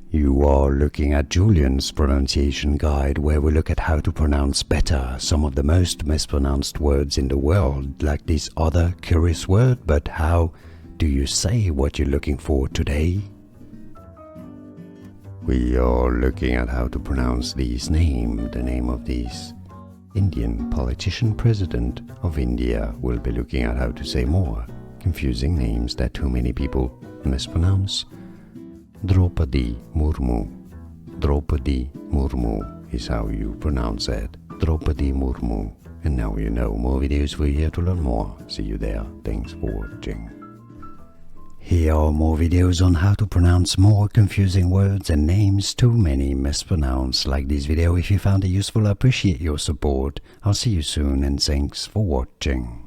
You are looking at Julian's pronunciation guide, where we look at how to pronounce better some of the most mispronounced words in the world, like this other curious word. But how do you say what you're looking for today? We are looking at how to pronounce this name, the name of this Indian politician president of India. We'll be looking at how to say more confusing names that too many people mispronounce. Droupadi Murmu. Droupadi Murmu is how you pronounce it. Droupadi Murmu. And now you know. More videos for you here to learn more. See you there. Thanks for watching. Here are more videos on how to pronounce more confusing words and names too many mispronounced. Like this video if you found it useful. I appreciate your support. I'll see you soon and thanks for watching.